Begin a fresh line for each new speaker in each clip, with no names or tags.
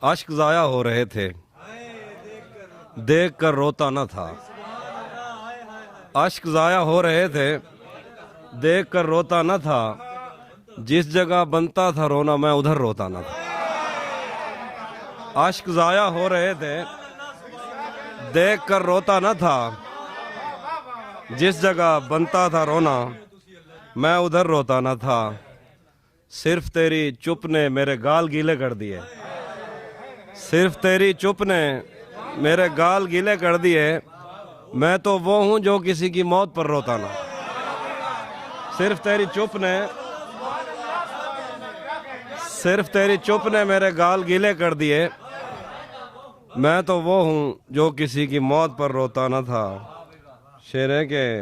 اشک ضائع ہو رہے تھے، دیکھ کر روتا نہ تھا۔ اشک ضائع ہو رہے تھے، دیکھ کر روتا نہ تھا۔ جس جگہ بنتا تھا رونا میں ادھر روتا نہ تھا۔ اشک ضائع ہو رہے تھے، دیکھ کر روتا نہ تھا۔ جس جگہ بنتا تھا رونا میں ادھر روتا نہ تھا۔ صرف تیری چپ نے میرے گال گیلے کر دیے، صرف تیری چپ نے میرے گال گیلے کر دیے۔ میں تو وہ ہوں جو کسی کی موت پر روتا نہ۔ صرف تیری چپ نے، صرف تیری چپ نے میرے گال گیلے کر دیے۔ میں تو وہ ہوں جو کسی کی موت پر روتا نہ تھا۔ شعر ہے کہ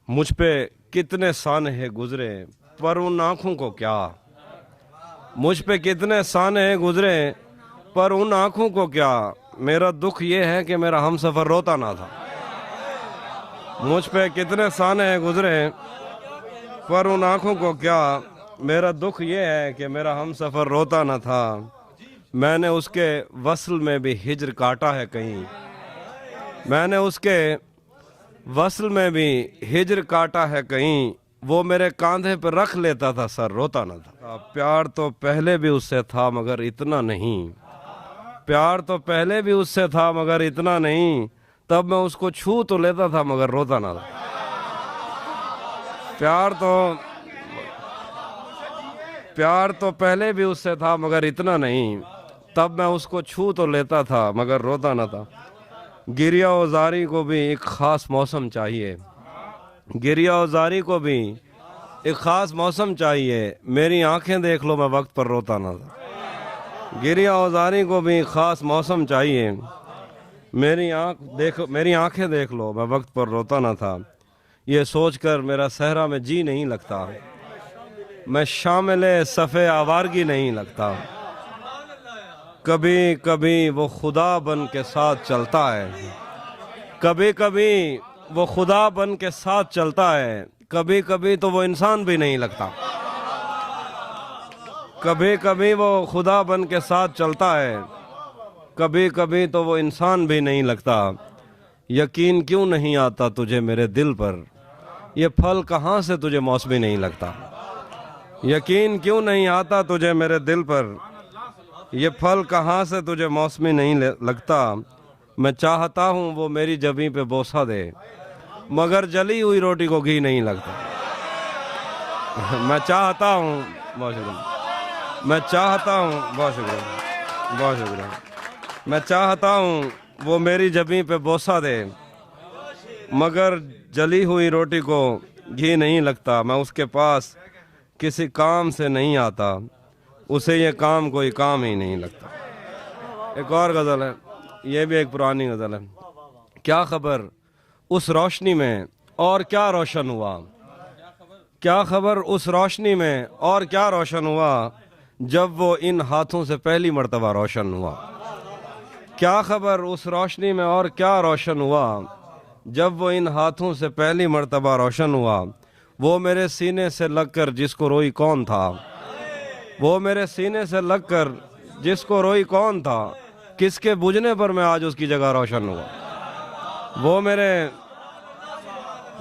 مجھ پہ کتنے سانحے گزرے پر ان آنکھوں کو کیا، مجھ پہ کتنے سانحے گزرے پر ان آنکھوں کو کیا۔ میرا دکھ یہ ہے کہ میرا ہم سفر روتا نہ تھا۔ مجھ پہ کتنے سانحے گزرے پر ان آنکھوں کو کیا۔ میرا دکھ یہ ہے کہ میرا ہم سفر روتا نہ تھا۔ میں نے اس کے وصل میں بھی ہجر کاٹا ہے کہیں، میں نے اس کے وصل میں بھی ہجر کاٹا ہے کہیں۔ وہ میرے کاندھے پہ رکھ لیتا تھا سر روتا نہ تھا۔ پیار تو پہلے بھی اس سے تھا مگر اتنا نہیں، پیار تو پہلے بھی اس سے تھا مگر اتنا نہیں۔ تب میں اس کو چھو تو لیتا تھا مگر روتا نہ تھا۔ پیار تو پہلے بھی اس سے تھا مگر اتنا نہیں۔ تب میں اس کو چھو تو لیتا تھا مگر روتا نہ تھا۔ گریہ و زاری کو بھی ایک خاص موسم چاہیے، گریہ و زاری کو بھی ایک خاص موسم چاہیے۔ میری آنکھیں دیکھ لو میں وقت پر روتا نہ تھا۔ گریہ و زاری کو بھی ایک خاص موسم چاہیے۔ میری آنکھیں دیکھ لو میں وقت پر روتا نہ تھا۔ یہ سوچ کر میرا صحرا میں جی نہیں لگتا، میں شامل صفِ آوارگی نہیں لگتا۔ کبھی کبھی وہ خدا بن کے ساتھ چلتا ہے، کبھی کبھی وہ خدا بن کے ساتھ چلتا ہے۔ کبھی کبھی تو وہ انسان بھی نہیں لگتا، کبھی کبھی وہ خدا بن کے ساتھ چلتا ہے۔ کبھی کبھی تو وہ انسان بھی نہیں لگتا۔ یقین کیوں نہیں آتا تجھے میرے دل پر، یہ پھل کہاں سے تجھے موسمی نہیں لگتا۔ یقین کیوں نہیں آتا تجھے میرے دل پر، یہ پھل کہاں سے تجھے موسمی نہیں لگتا۔ میں چاہتا ہوں وہ میری جبیں پہ بوسہ دے مگر جلی ہوئی روٹی کو گھی نہیں لگتا۔ میں چاہتا ہوں، بہت شکریہ، میں چاہتا ہوں، بہت شکریہ، بہت شکریہ، میں چاہتا ہوں وہ میری جبیں پہ بوسہ دے مگر جلی ہوئی روٹی کو گھی نہیں لگتا۔ میں اس کے پاس کسی کام سے نہیں آتا، اسے یہ کام کوئی کام ہی نہیں لگتا۔ ایک اور غزل ہے، یہ بھی ایک پرانی غزل ہے۔ کیا خبر اس روشنی میں اور کیا روشن ہوا، کیا خبر اس روشنی میں اور کیا روشن ہوا جب وہ ان ہاتھوں سے پہلی مرتبہ روشن ہوا۔ کیا خبر اس روشنی میں اور کیا روشن ہوا جب وہ ان ہاتھوں سے پہلی مرتبہ روشن ہوا۔ وہ میرے سینے سے لگ کر جس کو روئی کون تھا، وہ میرے سینے سے لگ کر جس کو روئی کون تھا، کس کے بجھنے پر میں آج اس کی جگہ روشن ہوا۔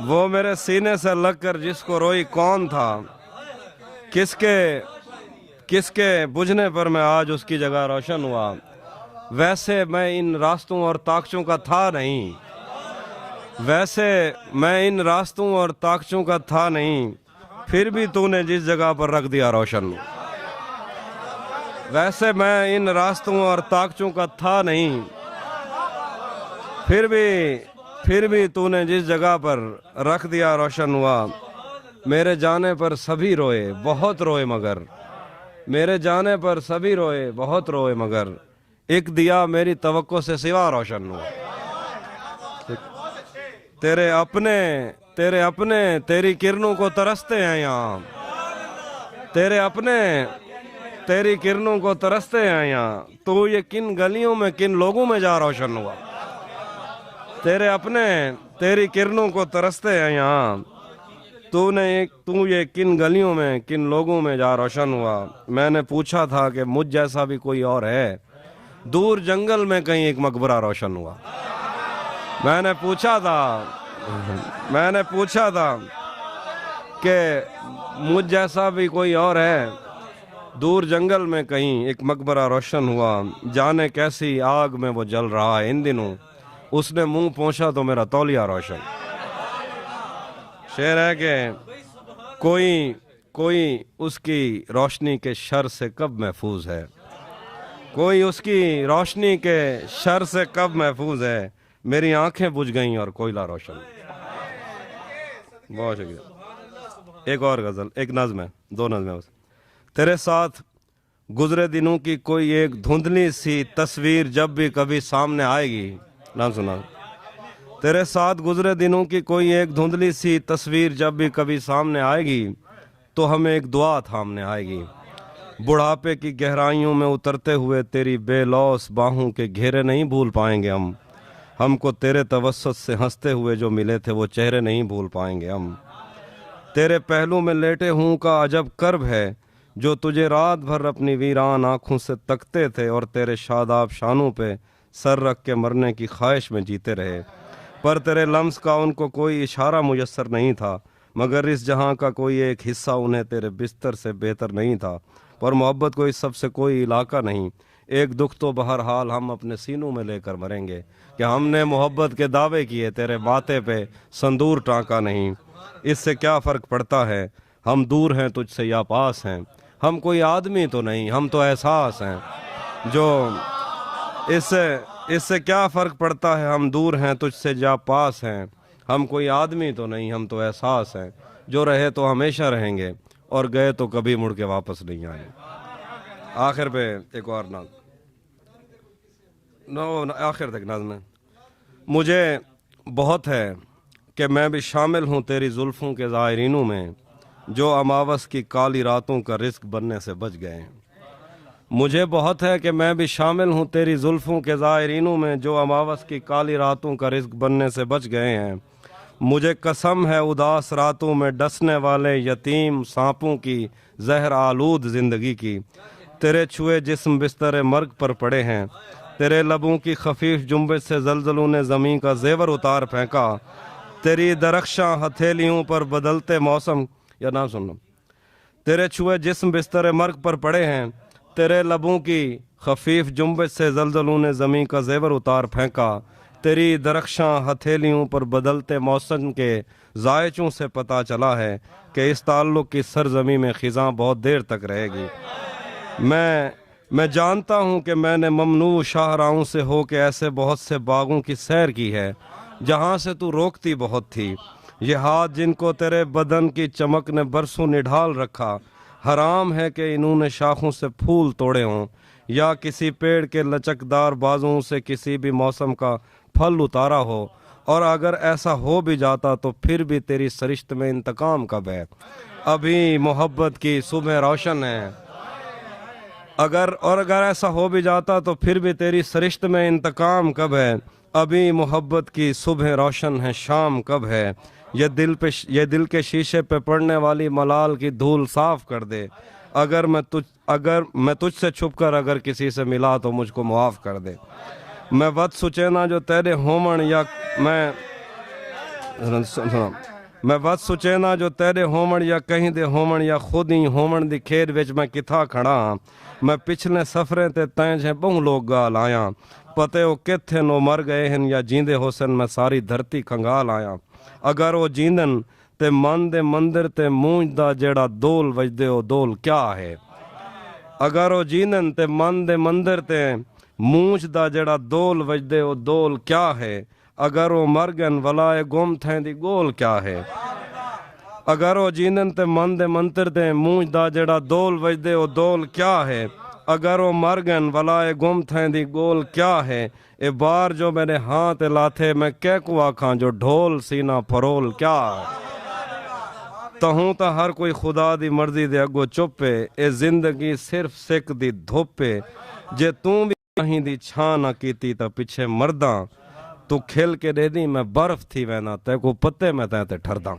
وہ میرے سینے سے لگ کر جس کو روئی کون تھا، کس کے بجھنے پر میں آج اس کی جگہ روشن ہوا۔ ویسے میں ان راستوں اور طاقچوں کا تھا نہیں، ویسے میں ان راستوں اور طاقچوں کا تھا نہیں، پھر بھی تو نے جس جگہ پر رکھ دیا روشن۔ ویسے میں ان راستوں اور طاقچوں کا تھا نہیں، پھر بھی تو نے جس جگہ پر رکھ دیا روشن ہوا۔ میرے جانے پر سبھی روئے بہت روئے مگر، میرے جانے پر سبھی روئے بہت روئے مگر، ایک دیا میری توقع سے سوا روشن ہوا۔ تیرے اپنے تیری کرنوں کو ترستے ہیں یہاں، تیرے اپنے تیری کرنوں کو ترستے ہیں یہاں، تو یہ کن گلیوں میں کن لوگوں میں جا روشن ہوا۔ تیرے اپنے تیری کرنوں کو ترستے ہیں یہاں، तू ये किन गलियों में किन लोगों में जा रोशन हुआ। मैंने पूछा था कि मुझ जैसा भी कोई और है। दूर जंगल में कहीं एक मकबरा रोशन हुआ। मैंने पूछा था कि मुझ जैसा भी कोई और है। दूर जंगल में कहीं एक मकबरा रोशन हुआ। जाने कैसी आग में वो जल रहा है इन दिनों। उसने मुंह पोंछा तो मेरा तौलिया रोशन। शेर है कि कोई उसकी रोशनी के शर से कब महफूज है। कोई उसकी रोशनी के शर से कब महफूज है। मेरी आंखें बुझ गईं और कोयला रोशन। बहुत शुक्रिया। एक और गजल, एक नज्म है, दो नज्म है बस। तेरे साथ गुजरे दिनों की कोई एक धुंधली सी तस्वीर जब भी कभी सामने आएगी। नाम सुना। तेरे साथ गुजरे दिनों की कोई एक धुंधली सी तस्वीर जब भी कभी सामने आएगी तो हमें एक दुआ थामने आएगी। बुढ़ापे की गहराइयों में उतरते हुए तेरी बेलौस बाहों के घेरे नहीं भूल पाएंगे हम। हमको तेरे तवस्सुत से हंसते हुए जो मिले थे वो चेहरे नहीं भूल पाएंगे हम। तेरे पहलू में लेटे हूँ का अजब कर्ब है जो तुझे रात भर अपनी वीरान आंखों से तकते थे और तेरे शादाब शानों पे सर रख के मरने की ख्वाहिश में जीते रहे। पर तेरे लम्स का उनको कोई इशारा मुयस्सर नहीं था, मगर इस जहां का कोई एक हिस्सा उन्हें तेरे बिस्तर से बेहतर नहीं था। पर मोहब्बत को इस सबसे कोई इलाका नहीं। एक दुख तो बहरहाल हम अपने सीनों में लेकर मरेंगे कि हमने मोहब्बत के दावे किए, तेरे माथे पे संदूर टांका नहीं। इससे क्या फ़र्क पड़ता है हम दूर हैं तुझसे या पास हैं। हम कोई आदमी तो नहीं, हम तो एहसास हैं। जो इससे क्या फ़र्क पड़ता है हम दूर हैं तुझसे या पास हैं। हम कोई आदमी तो नहीं, हम तो एहसास हैं। जो रहे तो हमेशा रहेंगे और गए तो कभी मुड़ के वापस नहीं आए। आखिर पे एक और आखिर तक नाज़ में मुझे बहुत है कि मैं भी शामिल हूँ तेरी जुल्फ़ों के ज़ायरीनों में जो अमावस की काली रातों का रिस्क बनने से बच गए हैं। मुझे बहुत है कि मैं भी शामिल हूँ तेरी जुल्फ़ों के ज़ायरीनों में जो अमावस की काली रातों का रिस्क बनने से बच गए हैं। मुझे कसम है उदास रातों में डसने वाले यतीम सांपों की जहर आलूद ज़िंदगी की। तेरे छुए जिस्म बिस्तर मर्ग पर पड़े हैं। तेरे लबों की खफीफ जुम्बे से जलजलों ने ज़मीन का जेवर उतार फेंका। तेरी दरख्शां हथेलियों पर बदलते मौसम या नाम सुनना। तेरे छुए जिस्म बिस्तर मर्ग पर पड़े हैं। तेरे लबों की खफीफ जुम्बे से जलजलों ने ज़मीन का जेवर उतार फेंका। तेरी दरख्शां हथेलियों पर बदलते मौसम के जायचों से पता चला है कि इस ताल्लुक़ की सरजमी में ख़िज़ां बहुत देर तक रहेगी। मैं जानता हूँ कि मैंने ममनू शाहराहों से हो के ऐसे बहुत से बागों की सैर की है जहाँ से तू रोकती बहुत थी। ये हाथ जिनको तेरे बदन की चमक ने बरसों निढाल रखा, हराम है कि इन्होंने शाखों से फूल तोड़े हों या किसी पेड़ के लचकदार बाजों से किसी भी मौसम का फल उतारा हो। और अगर ऐसा हो भी जाता तो फिर भी तेरी सरिश्त में इंतकाम कब है। अभी मोहब्बत की सुबह रोशन है। अगर ऐसा हो भी जाता तो फिर भी तेरी सरिश्त में इंतकाम कब है। अभी मोहब्बत की सुबह रोशन है, शाम कब है। ये दिल के शीशे पे पड़ने वाली मलाल की धूल साफ कर दे। अगर मैं तुझसे छुपकर अगर किसी से मिला तो मुझको मुआफ़ कर दे। मैं वत सुचेना जो तेरे होमन या मैं वत सुचेना जो तेरे होमन या कहीं दे होमन या खुद ही होमन दी खेद विच मैं किथा खड़ा हाँ। मैं पिछले सफरे ते तैं जे बहु लोग गाल आया। पते वो किथे नो मर गए हैं या जींदे होसन मैं सारी धरती खंगाल आया। अगर वो जींदन ते मन दे मंदिर ते मूंज दा जेड़ा दोल वजदे ओ दोल क्या है। अगर वो जींदन ते मन दे मंदिर ते मूंज दा जेड़ा दोल वजदे ओ दोल क्या है। अगर वो मर गन वलाए गुम थैं दी गोल क्या है। अगर वो जींदन ते मन दे मंदिर ते मूंज दा जेड़ा दोल वजदे ओ दोल क्या है। अगर वो मर गन वलाए गुम थैं दी गोल क्या है। ए बार जो मेरे हाथ लाथे मैं कै को आखां जो ढोल सीना फरोल क्या है। तहूं तो हर कोई खुदा दी मर्जी दे अगो चुपे। ए जिंदगी सिर्फ सिक दी धोपे। जे तू भी कहीं दी छां ना कीती तो पिछे मरदा। तू खिल के दे दी मैं बर्फ थी वैना ते को पत्ते मैं तैं ते ठरदा।